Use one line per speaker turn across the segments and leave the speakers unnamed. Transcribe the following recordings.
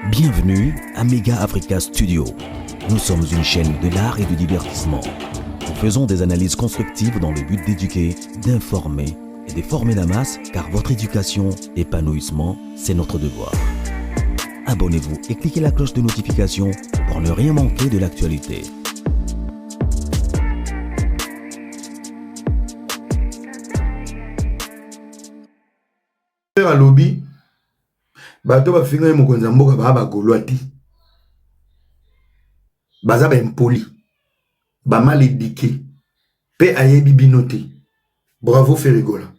Bienvenue à Mega Africa Studio. Nous sommes une chaîne de l'art et du divertissement. Nous faisons des analyses constructives dans le but d'éduquer, d'informer et de former la masse, car votre éducation, épanouissement, c'est notre devoir. Abonnez-vous et cliquez la cloche de notification pour ne rien manquer de l'actualité.
À lobby, bato ba finga mokonza mboka ba golwati. Baza ba impoli. Ba mal éduqué. Pe ayebi binoté. Bravo Ferrigola.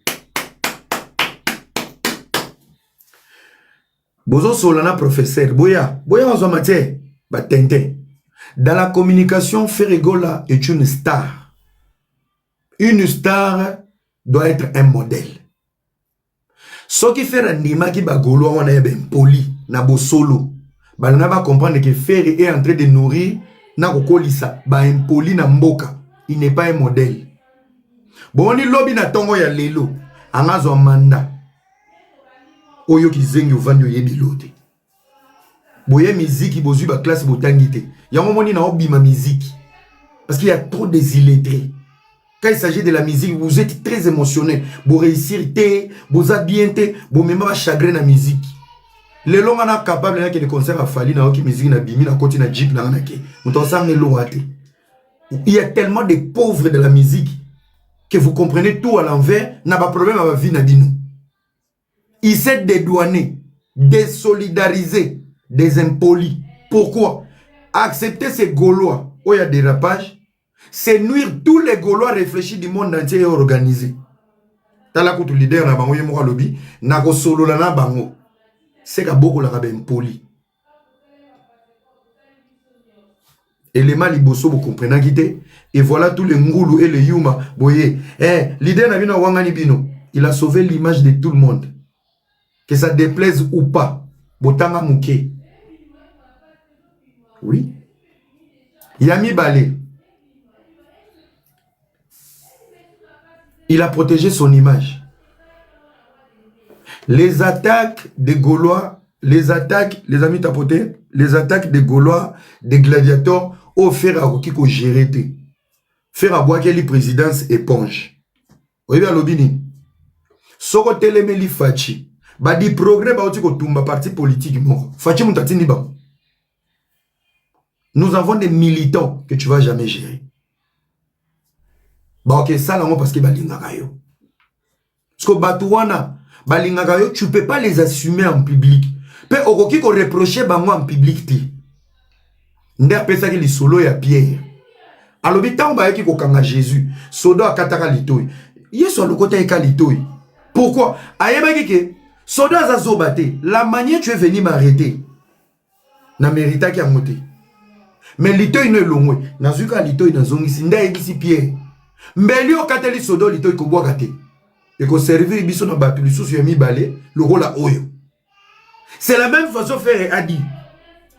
Bozo Solana professeur. Boya wazo matière. Ba tintin. Dans la communication, Ferrigola est une star. Une star doit être un modèle. Ce qui fait l'anima qui bagolo on a ben poli na bo solo. Ba na ba comprendre que Ferry est en train de nourrir na kokolisa ba impoli na mboka. Il n'est pas un modèle. Bon ni lobby na tongo ya lelo angazo manda. Oyo ki zengi ovanyo yebi lote. Boye musique bozu ba classe botangite. Yango moni na obima musique. Parce qu'il y a trop des illettrés. Quand il s'agit de la musique, vous êtes très émotionnel. Vous réussir, vous habillez, vous même pas chagrin la musique. Les longs sont capables de concert à Fali, na oki musique na bimi na côté na jeep na nake. Il y a tellement de pauvres de la musique que vous comprenez tout à l'envers, n'a pas problème à la vie na bino. Ils s'est dédouané, désolidarisé, des impolis. Pourquoi? Accepter ces Gaulois où il y a des rapages. C'est nuire tous les Gaulois réfléchis du monde entier et organisés. Tala kutu leader na bango yemoka lobby na ko solo na bango. C'est ka boko la ben poli. Élément liboso vous comprenez guité et voilà tous les ngoulou et les yuma boye. Leader na bino wangani bino. Il a sauvé l'image de tout le monde. Que ça déplaise ou pas. Botanga muke. Oui. Yami Balé. Il a protégé son image. Les attaques des Gaulois, les amis tapotés, les attaques des Gaulois, des gladiateurs, au fer à Rokiko géré. Faire à boire quelle présidence éponge. Vous voyez à l'obini. Soko telemeli fachi. Ba di progrès ba otiko tumba parti politique mort. Fachi mutatini ba. Nous avons des militants que tu vas jamais gérer. Bah ok, ça là, parce que balingakayo. Parce que batouana, balingakayo, tu peux pas les assumer en public. Pe okoki ko reprocher bango en public ti. Nder pesa ki li solo ya Pierre. Alobi tango ba yeki ko kanga Jésus, sodo akataka litoi. Yeso lokota eka litoi. Pourquoi? Ayeba ke sodo azazobate, la manière tu es venu m'arrêter. Na mérita ki amote. Mais litoi ne longwe, nazuka litoi na zongisi nda yebisi Pierre. Mbeli okateli sodo lito ikobwaka te. Eko servir biso na bato lisusu ya mibale le rôle à oyo. C'est la même façon faire a dit.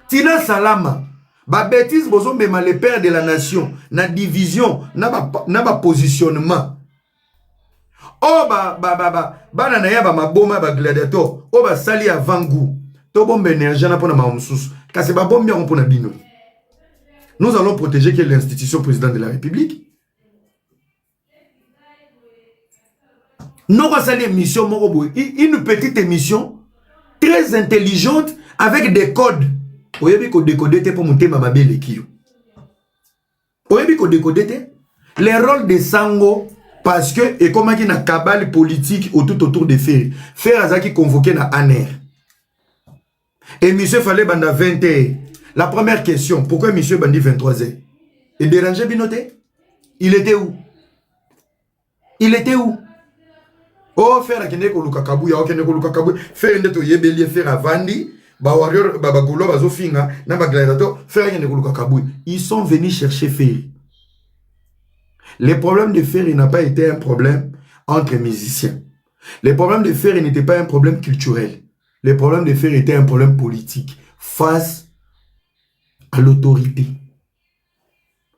Tina Salama, ba bêtise bozo mema le père de la nation, na division, na ba positionnement. Oh ba na ya ba maboma ba gladiateur, oh ba sali avangu. To bombe énergie na pona mamususu. Kasi ba bombe on pona bino. Nous allons protéger que l'institution président de la République. Nous avons une émission, une petite émission très intelligente avec des codes. Vous avez décoder pour monter ma belle équipe. Vous avez décoder les rôles de Sango parce que et comme il y a une cabale politique autour de Ferry. Ferry Azaki convoqué na ANER. Et monsieur fallait banda 20h. La première question, pourquoi monsieur bandi 23h? Il dérangeait Binoté? Il était où? Il était où? Oh, faire la ko luka kabuya, ok ne ko luka kabuya, faire ndeto yebeli faire avandi, ba warrior ba golo ba zofinga, na ba gladiateur, faire ne ko luka kabuya. Ils sont venus chercher Ferry. Le problème de Ferry n'a pas été un problème entre musiciens. Le problème de Ferry n'était pas un problème culturel. Le problème de Ferry était un problème politique face à l'autorité,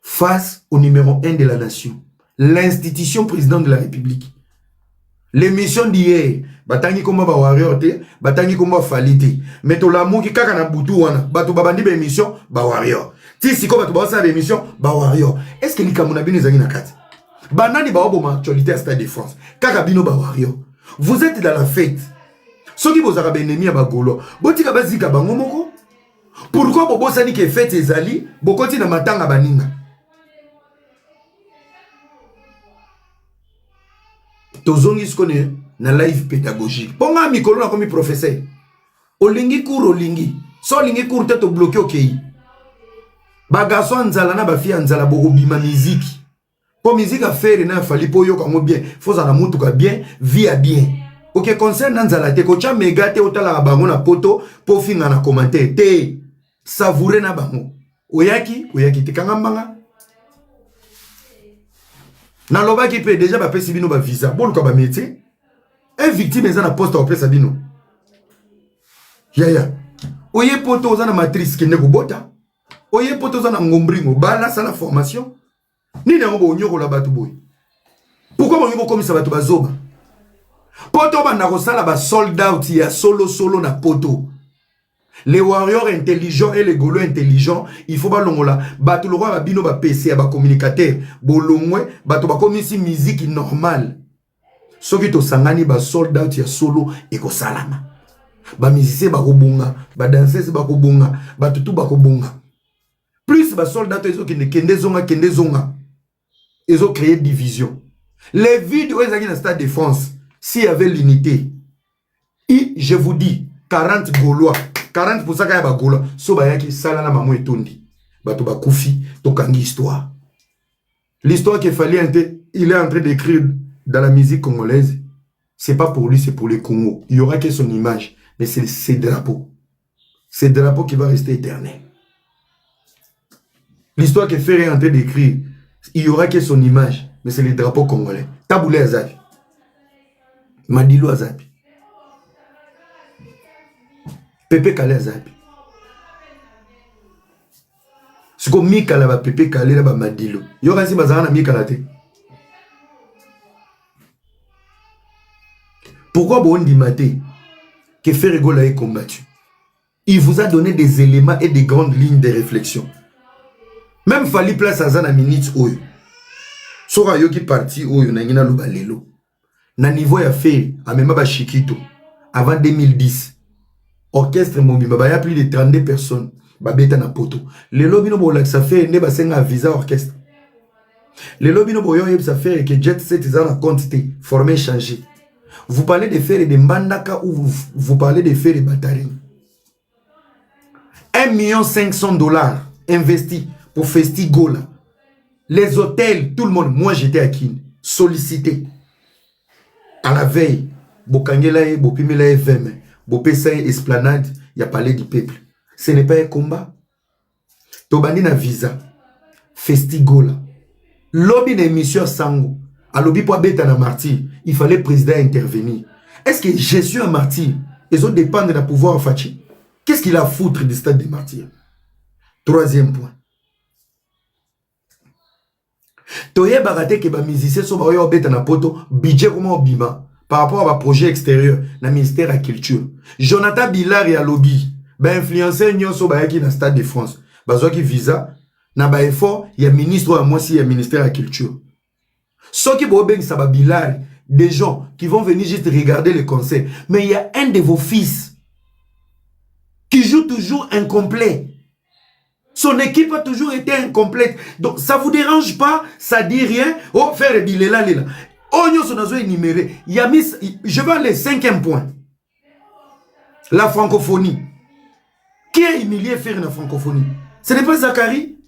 face au numéro 1 de la nation, l'institution président de la République. L'émission d'hier, batangi komba ba warrior te, batangi komba fali te. Mais to la moki kaka na butu wana, bato babandi ba émission ba warrior. Ti siko bato ba sa émission ba warrior. Est-ce que likamuna bino zangi na kati? Banani ba oboma actualité à Stade de France. Kaka bino ba warrior. Vous êtes dans la fête. Soki bozaka ba ennemi ba golo. Botika bazika bango moko. Pourquoi bobo sani ke fête ezali, bokoti na matanga baninga. Tozongi skone na live pédagogique. Ponga mikolo na komi professeur. Olingi cours olingi. So olingi cours te to bloqué okei. Ba garçon nzala na ba fille nzala bo bima musique. Po musique a faire na fali po yo kango bien. Faut za na mutuka bien, vie à bien. OK, concerne nzala te ko cha mega te otala bango na poto po finga na commentaire te. Savourer na bango. Oyaki te kanga mbanga. Na loba ki pe déjà ba pesi bino ba visa boluka ba métier et victime eza na poste au pesa bino ya oye poto oza na matrice kende ko bota oye poto oza na ngombringo bala sala formation ni na ngo nyoko la batu boy pourquoi bo nyoko komisa batu bazoba poto ba na ko sala ba sold out ya solo na poto. Les warriors intelligents et les golos intelligents, il faut pas longola. Bato le roi ba bino ba PC ba communicateur, bolongwe, bato ba komisi musique normale. Soki to sangani ba sold out ya solo et ko salama. Ba musicien ba ko bonga, ba danseuse ba ko bonga, ba tutu ba ko bonga. Plus ba sold out ezo kende zonga. Ezo créer division. Les vidéos ezaki na Stade de France, s'il y avait l'unité. Et je vous dis 40 Gaulois 40% kaya ba Gaulois so ba yaki sala na mamu etondi bato ba kufi to kangi histoire. L'histoire qu'il fallait il est en train d'écrire dans la musique congolaise. C'est pas pour lui, c'est pour les Congo. Il y aura que son image, mais c'est ses drapeaux. C'est le drapeau qui va rester éternel. L'histoire qu'il fait est en train d'écrire, il y aura que son image, mais c'est les drapeaux congolais. Taboulé Azabi. Madilo Azabi. Pepe Kale Azabi. Ce que Mika là, Pepe Kale là, Madilo. Il y aura si Bazara na Mika là. Pourquoi bon dit maté que Ferregola est combattu? Il vous a donné des éléments et des grandes lignes de réflexion. Même Fali place à Zana minute oyo. Sora yo qui parti oyo na ngina lo balelo. Na niveau ya fait à même ba Chikito avant 2010. Orchestre Mobimba ba ya plus de 32 personnes ba beta na poto. Le lobino bo la ça fait ne ba senga visa orchestre. Le lobino bo yo ça fait que jet set za quantité formé changer. Vous parlez de faire des mbandaka ou vous parlez de faire des batailles. 1 500 000 $ investis pour Festigola. Les hôtels, tout le monde. Moi, j'étais à Kin, sollicité. À la veille, Bokangela, Bopimela FM, Bopesa Esplanade, il y a parlé du peuple. Ce n'est pas un combat. Tobani na visa. Festigola. Lobby d'émission Sango. À lobby pour bêta na martyr. Il fallait le président intervenir. Est-ce que je suis un martyr? Ils ont dépendre de pouvoir Fachi. Qu'est-ce qu'il a à foutre du stade des martyrs? Troisième point. Toye barate ke ba musicien so ba yo beta na poto budget comment bima par rapport à un projet extérieur na ministère de la culture. Jonathan Billar et lobby ba influencer nyonso ba yaki na Stade de France. Ba zo ki visa na ba effort il y a ministre à moi si il y a ministère de la culture. Ceux qui vont ça ba Billar, des gens qui vont venir juste regarder le concert, mais il y a un de vos fils qui joue toujours incomplet. Son équipe a toujours été incomplète. Donc, ça ne vous dérange pas, ça ne dit rien. Oh, faire bilela, lela. Oh, nous sommes énumérés. Je vais aller 5e point. La francophonie. Qui a humilié faire la francophonie? Ce n'est pas Zachary.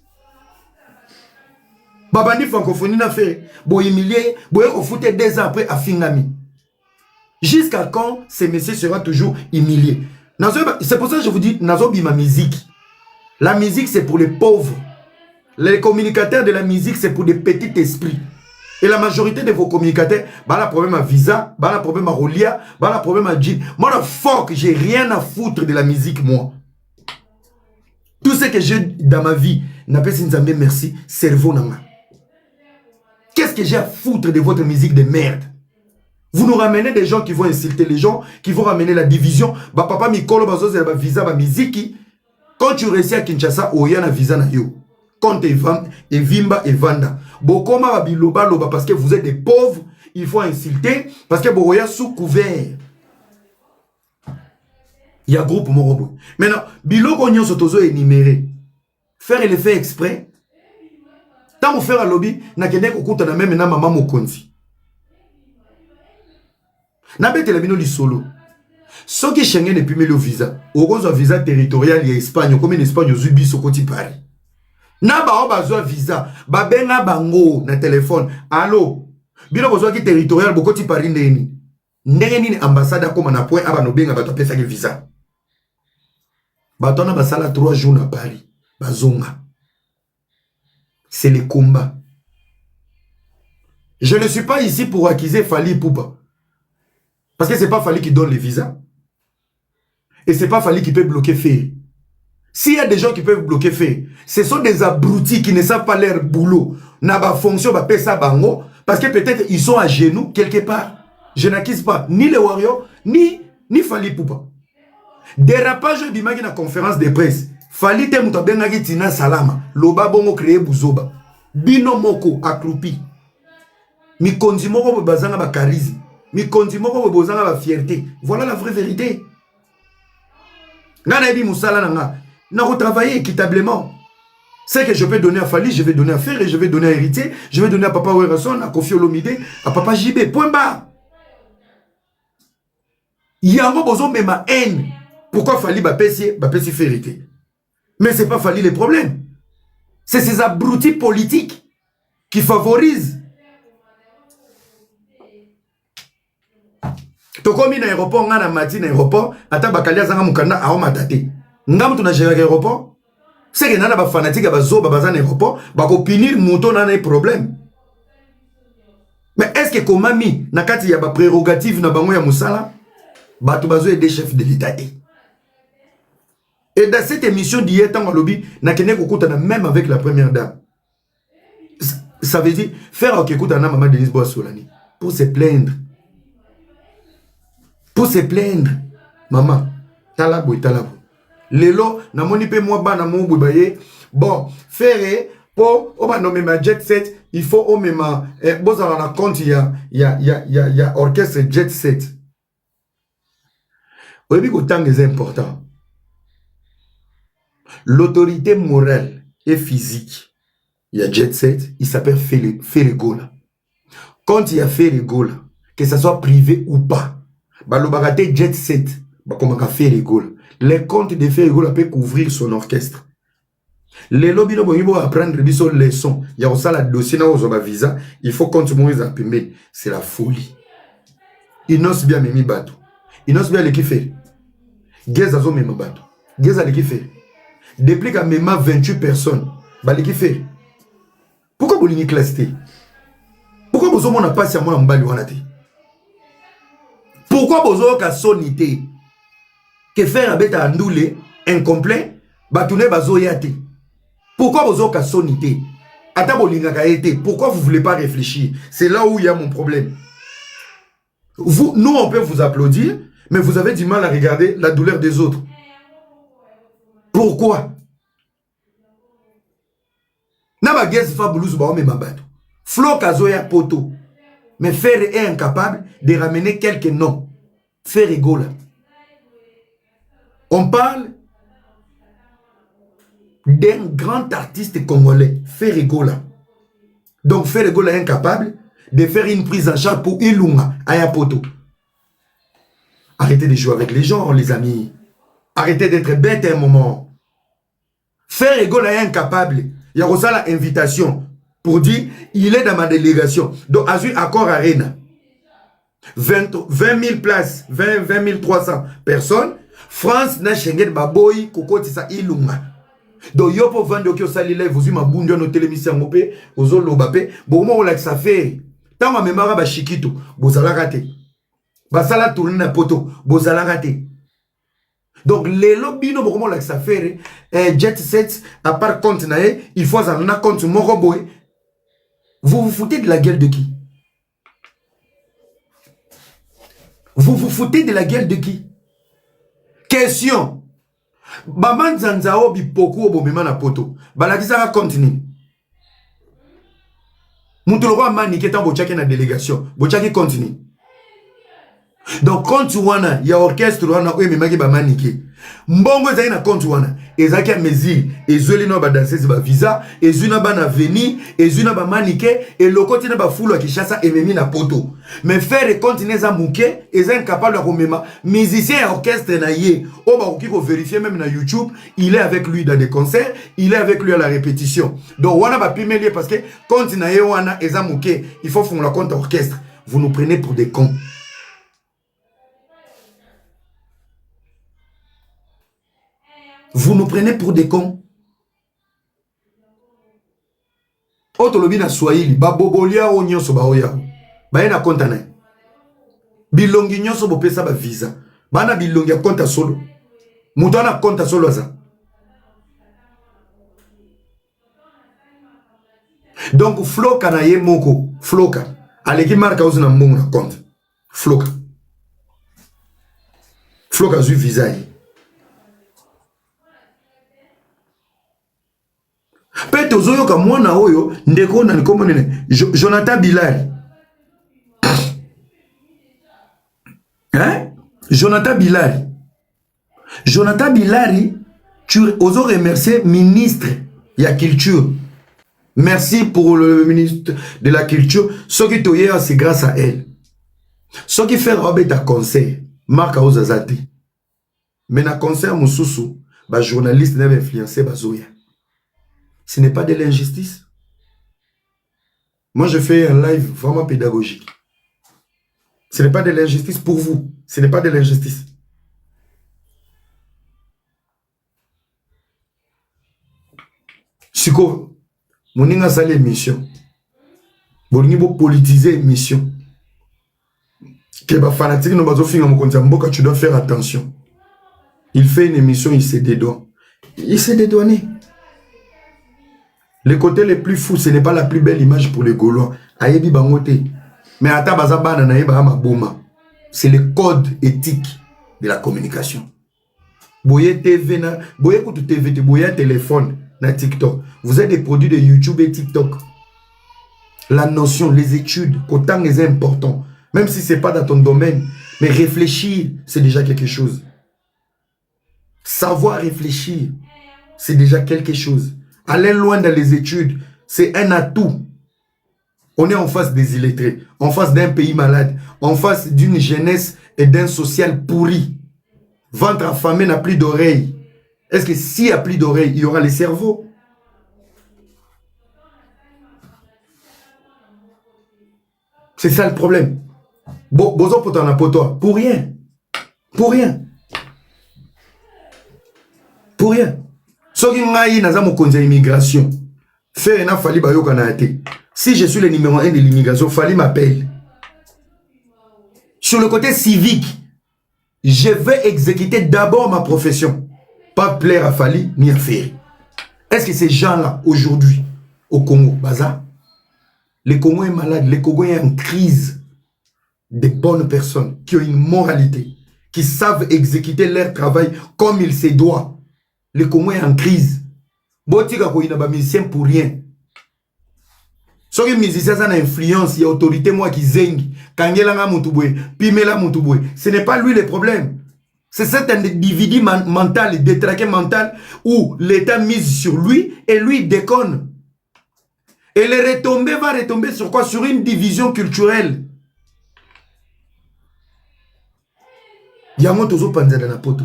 Babani francophonie n'a fait. Bon, humilié, bon, on foutait 2 ans après à Fingami. Jusqu'à quand ces messieurs seront toujours humiliés? C'est pour ça que je vous dis, Nazobi ma musique. La musique, c'est pour les pauvres. Les communicateurs de la musique, c'est pour des petits esprits. Et la majorité de vos communicateurs, bah la problème à visa, bah la problème à Rolia, bah la problème à Jean. Moi, la fuck, j'ai rien à foutre de la musique, moi. Tout ce que j'ai dans ma vie, n'a pas Nzambe merci, cerveau nanga. Qu'est-ce que j'ai à foutre de votre musique de merde? Vous nous ramenez des gens qui vont insulter les gens, qui vont ramener la division. Bah papa Mikolo bazo zela ba visa ba miziki. Quand tu réussis à Kinshasa, oya na visa na yo. Quand tu et vimba et vanda. Bokoma ba biloba loba parce que vous êtes des pauvres, il faut insulter parce que boya sous couvert. Il y a groupe morobo. Maintenant, biloko nyon sotozo énuméré. Faire le fait exprès. Tant vous faire un lobby, na kende kokuta na même na maman mokonzi. Na bete la bino li solo. Ce qui Schengen et puis le visa. Au un visa territorial il y a Espagne, comme en Espagne aux ubis au côté Paris. Na ba o bazwa visa, ba benga bango na téléphone. Allô. Bino besoin qui territorial beaucoup ti Paris ndeni. Ndenge nini ambassade comme na point aba no benga ba to pesa ke visa. Ba tona ba sala 3 jours na Paris. Bazonga. C'est le combat. Je ne suis pas ici pour accuser Fally Ipupa. Parce que c'est pas Fally qui donne les visas. Et c'est pas Fally qui peut bloquer Ferry. S'il y a des gens qui peuvent bloquer Ferry, ce sont des abrutis qui ne savent pas leur boulot. N'a pas fonction, ba pesa bango. Parce que peut-être ils sont à genoux quelque part. Je n'accuse pas ni les Warriors, ni Fally Ipupa. Dérapage du magi na conférence de presse. Fally te muta bengaki tina salama. Loba bongo créé buzoba. Bino moko accroupi. Mi konzi moko bazanga ba charisme. Mi konzi moko bazanga ba fierté. Voilà la vraie vérité. Nana ebi musala nanga. Na retravailler équitablement. Ce que je peux donner à Fally, je vais donner à Ferry, je vais donner à Héritier, je vais donner à Papa Werason, à Kofi Olomide, à Papa JB. Point barre. Yango bozo mema haine. Pourquoi Fally ba pesi Ferry? Mais c'est pas Fally les problèmes. C'est ces abrutis politiques qui favorisent. Tokomi na aéroport, nga na mati na aéroport, ata bakalia zanga mukanda aho matate. Nga mutu na géré aéroport. C'est que nana ba fanatique ba zo ba bazan aéroport, ba ko punir mouton na un problème. Mais est-ce que komami na kati ya ba prérogative na bango ya musala, ba to bazo aider chef de l'État. Et dans cette émission d'hier, tant lobby, n'a qu'une écoute même avec la première dame. Ça veut dire faire un écoute à maman Denise Boissolani pour se plaindre. Pour se plaindre. Maman, talabo et talabo. Lelo, na moni pe moi ba na mon boubaye. Bon, faire pour on va nommer ma jet set, il faut au même bon ça va compte il y a orchestre jet set. Oui, mais autant c'est important. L'autorité morale et physique, il y a jet set, il s'appelle Ferry Gola. Quand il y a Ferry Gola, que ce soit privé ou pas, bah le baraté jet set, bah comment Ferry Gola. Les comptes de Ferry Gola peuvent couvrir son orchestre. Les lobbies vont apprendre des leçons. Il y a aussi la dossier dans le visa. Il faut continuer à imprimer. C'est la folie. Ils n'osent bien même bateau. Ils n'osent bien les kiffer. Gaz à même bateau. Gaz à les kiffer. Depuis qu'à même 28 personnes, bah les kiffer. Pourquoi vous l'avez classé? Pourquoi vous n'avez pas passé à moi en bas de pourquoi vous avez sonité? Que faire un bête à andoulé, incomplet, batoune bazoyate. Pourquoi vous avez sonité? Pourquoi vous ne voulez pas réfléchir? C'est là où il y a mon problème. Nous, on peut vous applaudir, mais vous avez du mal à regarder la douleur des autres. Pourquoi? Naba guess fa blues ba me mabado. Flo kazoya poto. Mais Ferry est incapable de ramener quelques noms. Ferry Gola. On parle d'un grand artiste congolais, Ferry Gola. Donc Ferry Gola est incapable de faire une prise en charge pour Ilunga à Yapoto. Arrêtez de jouer avec les gens, les amis. Arrêtez d'être bête à un moment. Ferry Gola est incapable. Il y a reçu l'invitation pour dire il est dans ma délégation. Donc, Azur Accord Arena. 20 000 places, 20 300 personnes. France n'a Schengen Baboy, Koko Tissa Ilunga. Donc, yo pour vendre que ça live, vous ma bundio no télémission ngopé, ozo lobape, bon mo la ça fait. Tant ma mémoire ba chikito, bozala raté. Basala tourner na poto, bozala raté. Donc, les lobbies, nous avons la ça fait jet set, à part compte, il faut en avoir compte, mon robot. Vous vous foutez de la gueule de qui? Vous vous foutez de la gueule de qui? Question. Baman Zanzao bipoku obomema na poto. Balakisaka continue. Moutoloko mani ketan bochaki na délégation. Bochaki continue. Donc compte wana ya orchestre wana oye memaki bamanike. Mbongo ezali na compte wana. Ezaki a mesure ezoli na ba danseuse ba visa, ezui na ba na veni, ezui na ba manike et lokoti na ba fulu a Kinshasa ememi na poto. Mais faire continuer za muke, eza incapable de komema musicien et orchestre na ye. O ba koki ko vérifier même na YouTube, il est avec lui dans des concerts, il est avec lui à la répétition. Donc wana ba pimelie parce que compte na ye wana eza muke, il faut faire la compte orchestre. Vous nous prenez pour des cons. Vous nous prenez pour des cons. Otolobi na Swahili, babobolia o nyonso ba oya. Ba na konta na. Bilongi nyonso bo pesa ba visa. Bana bilongi ya konta solo. Muto na konta solo za. Donc Floka na ye moko, Floka. Aleki marka ozo na mbongo na compte. Floka. Floka zu visa yi. Pe tozoyoka mwana oyo ndeko na nkombo nene Jonathan Bilari. Hein? Jonathan Bilari. Jonathan Bilari, tu oso remercier ministre de la culture. Merci pour le ministre de la culture. Ce qui toye c'est grâce à elle. Ce qui fait Robert à concert, Marc Aozazati. Mais na concert mususu, ba journaliste n'avait influencé bazoya. Ce n'est pas de l'injustice. Moi, je fais un live vraiment pédagogique. Ce n'est pas de l'injustice pour vous. Ce n'est pas de l'injustice. Siko, mon a salé mission. Bon niveau politiser mission. Que les fanatiques n'ont pas offert mon compte. Tu dois faire attention. Il fait une émission, il s'est dédouané. Il s'est dédouané. Le côté le plus fou, ce n'est pas la plus belle image pour les Gaulois. Ayebi bangote. Mais ata bazabana na yeba ma boma. C'est le code éthique de la communication. Boye TV na, boye kutu TV, boye téléphone na TikTok. Vous êtes des produits de YouTube et TikTok. La notion, les études, autant est important. Même si c'est pas dans ton domaine, mais réfléchir, c'est déjà quelque chose. Savoir réfléchir, c'est déjà quelque chose. Aller loin dans les études, c'est un atout. On est en face des illettrés, en face d'un pays malade, en face d'une jeunesse et d'un social pourri. Ventre affamé n'a plus d'oreilles. Est-ce que s'il n'y a plus d'oreilles, il y aura les cerveaux? C'est ça le problème. Bozo potana poto, pour rien. Pour rien. Pour rien. Soki ngai naza mokonzi immigration. Faire na fali bayoka na ate. Si je suis le numéro 1 de l'immigration, fali m'appelle. Sur le côté civique, je vais exécuter d'abord ma profession. Pas plaire à Fali ni à Ferry. Est-ce que ces gens-là, aujourd'hui, au Congo, Baza, le Congo est malade, le Congo est en crise. Des bonnes personnes qui ont une moralité, qui savent exécuter leur travail comme il se doit. Le Congo est en crise. Botika ko inaba musicien pour rien. So que musicien ça a influence, il y a autorité moi qui zengi, kangela nga mutubwe, pimela mutubwe. Ce n'est pas lui le problème. C'est cet individu mental, détraqué mental où l'État mise sur lui et lui déconne. Et le retombé va retomber sur quoi? Sur une division culturelle. Yango tozo panza na poto.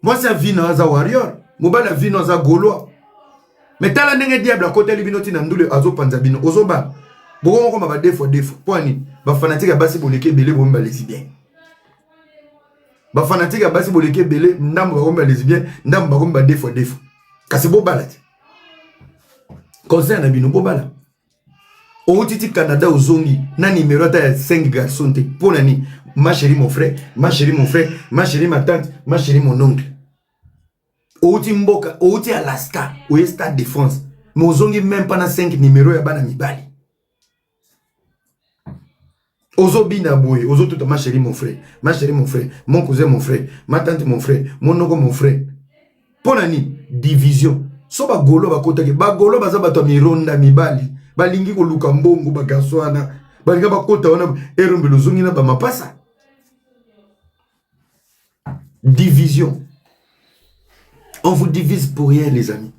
Moi c'est vino aza warrior. Mobala vino aza gaulois. Mais tala ndenge diable à côté libinoti na ndule azo panza bino. Ozoba. Boko moko ba defo. Poani. Ba fanatique basi boleke belé bomba lesbien. Ba fanatique basi boleke belé ndambo ba bomba lesbien, ndambo ba bomba defo. Kasi bobala. Concert na bino bobala. Au Titi Canada aux zongi, na numéro ta 5 garçons te. Pour nani, ma chérie mon frère, ma chérie mon frère, ma chérie ma tante, ma chérie mon oncle. Au Timboka, au Alaska, au Stade de France. Mais aux zongi même pas na 5 numéros ya bana mibali. Ozo bina boy, ozo tout ma chérie mon frère, mon cousin mon frère, ma tante mon frère, mon oncle mon frère. Ponani division. So ba golo ba kota ke ba golo ba za bato mironda mibali. Ba lingi ko luka mbongo ba gaswana. Ba linga ba kota wana erombe lozungi na ba mapasa. Division. On vous divise pour rien les amis.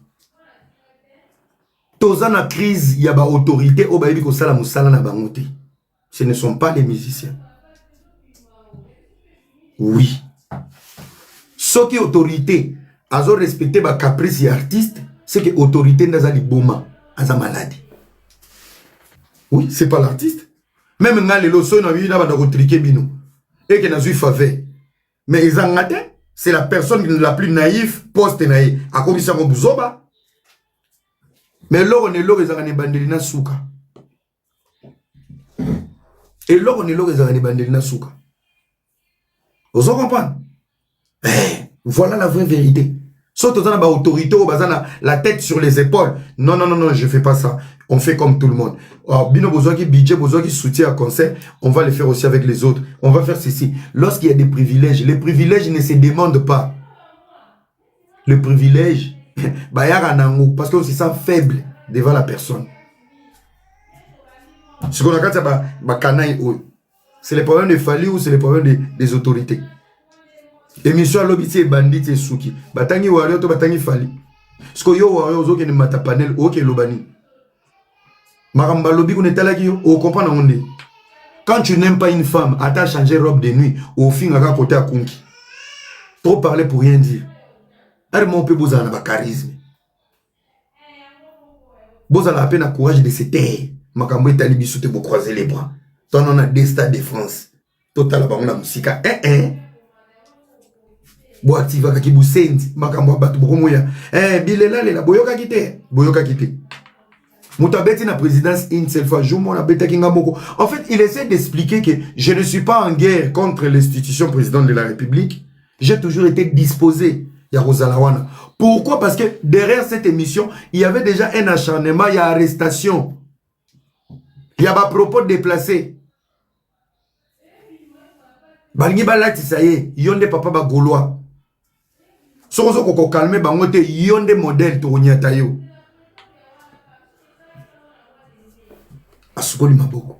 Toza na crise ya ba autorité o ba yebi ko sala musala na bango te. Ce ne sont pas les musiciens. Oui. Ce qui est autorité, a respecté ma caprice et artiste, c'est que autorité n'a pas boma, a maladie. Oui, c'est pas l'artiste. Même quand les losos n'ont pas de triquer bino et que n'a pas faveur. Mais ils ont atteint, c'est la personne la plus naïve, post-naïve. A comme ça, on bouzoba. Mais là, on est là, ils ont bandé souka. Et là, on est là, ils ont bandé souka. Vous comprenez? Voilà la vraie vérité. Sauf que tu as une autorité, la tête sur les épaules. Non, non, non, non, je ne fais pas ça. On fait comme tout le monde. Bino besoin qui budget, besoin qui soutient à conseil, on va le faire aussi avec les autres. On va faire ceci. Lorsqu'il y a des privilèges, les privilèges ne se demandent pas. Le privilège, parce qu'on se sent faible devant la personne. Ce qu'on a dit, c'est le problème de Fali ou c'est le problème des autorités. Émission à l'obiti et bandit et souki. Batangi wario to batangi Fali. Ce que yo wario zo ke ne mata panel o ke lobani. Maramba lobi qu'on est là qui o comprend on est. Quand tu n'aimes pas une femme, attends changer robe de nuit au fin à côté à Kunki. Trop parler pour rien dire. Alors mon peu besoin de charisme. Besoin la peine à courage de se taire. Makambo italibi soute pour croiser les bras. Toi on a des stades de France. Total ba on a musique. Bo activa kaki busendi makambo batu bomoya bilela lela boyoka kite mutabeti na présidence une seule fois jour mon abeta kinga moko. En fait il essaie d'expliquer que je ne suis pas en guerre contre l'institution présidente de la République. J'ai toujours été disposé ya Rosalawana. Pourquoi? Parce que derrière cette émission il y avait déjà un acharnement, il y a arrestation, il y a des propos déplacés. Balingi balati ça y est yonde papa ba gaulois. Sokozo koko calme bangote yonde modèle to nyata yo. Asukoli maboko.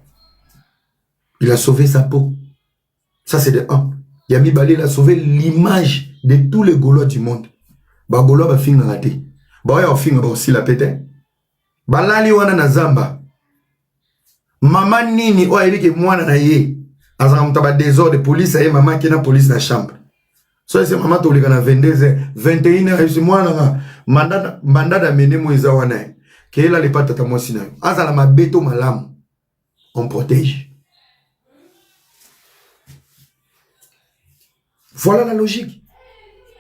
Il a sauvé sa peau. Ça c'est de 1. Yami Balé il a sauvé l'image de tous les Gaulois du monde. Ba Gaulois ba finga raté. Ba ya finga ba aussi la pété. Ba lali wana na zamba. Mama nini o ayebike mwana na ye. Azanga mutaba désordre de police aye maman qui na police na chambre. So c'est maman tolika na 22h 21h c'est moi na mandat d'amener Moïsa wana ke la le patata moi sina azala mabeto malamu on protège. Voilà la logique.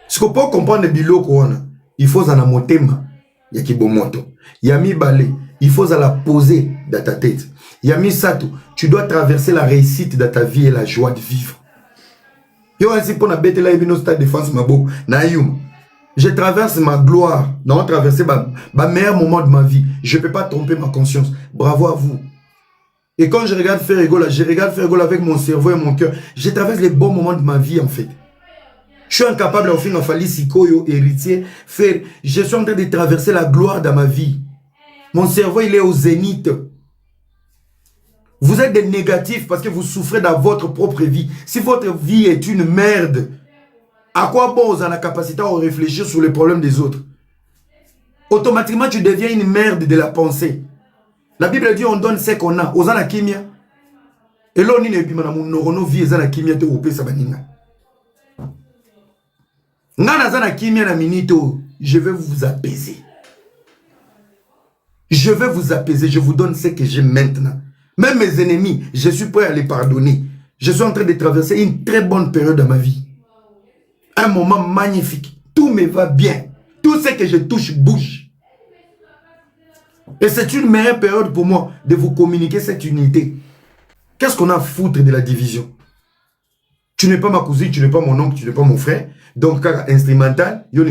Ce qu'on peut comprendre biloko wana il faut za na motema ya kibomoto Yami Balé il faut za la poser dans ta tête. Yami Sato tu dois traverser la réussite dans ta vie et la joie de vivre. Je traverse ma gloire, non traverser ma meilleur moment de ma vie. Je ne peux pas tromper ma conscience. Bravo à vous. Et quand je regarde Ferregola, je regarde Ferregola avec mon cerveau et mon cœur. Je traverse les bons moments de ma vie en fait. Je suis incapable de faire un Fali Sikoyo, héritier, faire. Je suis en train de traverser la gloire dans ma vie. Mon cerveau il est au zénith. Vous êtes des négatifs parce que vous souffrez dans votre propre vie. Si votre vie est une merde, à quoi bon vous avez la capacité à réfléchir sur les problèmes des autres? Automatiquement, tu deviens une merde de la pensée. La Bible dit on donne ce qu'on a. Aux la kimia. Et là, on est mon vie, la kimia te opé sabaninga. Ngana zana kimia na minito, je vais vous apaiser. Je vais vous apaiser. Je vous donne ce que j'ai maintenant. Même mes ennemis, je suis prêt à les pardonner. Je suis en train de traverser une très bonne période dans ma vie. Un moment magnifique. Tout me va bien. Tout ce que je touche bouge. Et c'est une meilleure période pour moi de vous communiquer cette unité. Qu'est-ce qu'on a à foutre de la division? Tu n'es pas ma cousine, tu n'es pas mon oncle, tu n'es pas mon frère. Donc, instrumental, vous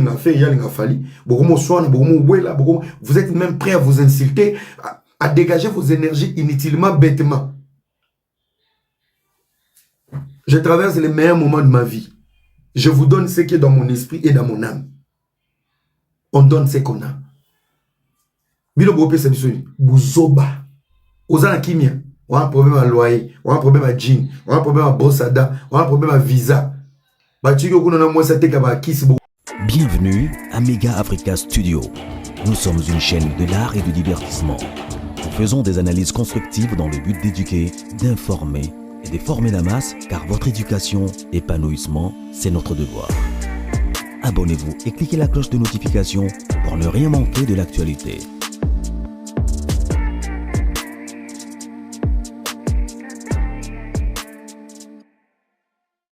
êtes même prêt à vous insulter, à dégager vos énergies inutilement, bêtement. Je traverse les meilleurs moments de ma vie. Je vous donne ce qui est dans mon esprit et dans mon âme. On donne ce qu'on a. Bino bope sa bisoni. Buzoba. Ozana kimia. On a un problème à loyer. On a un problème à jean. On a un problème à brossada. On a un problème à visa.
Bienvenue à Mega Africa Studio. Nous sommes une chaîne de l'art et du divertissement. Nous faisons des analyses constructives dans le but d'éduquer, d'informer et de former la masse, car votre éducation, épanouissement, c'est notre devoir. Abonnez-vous et cliquez la cloche de notification pour ne rien manquer de l'actualité.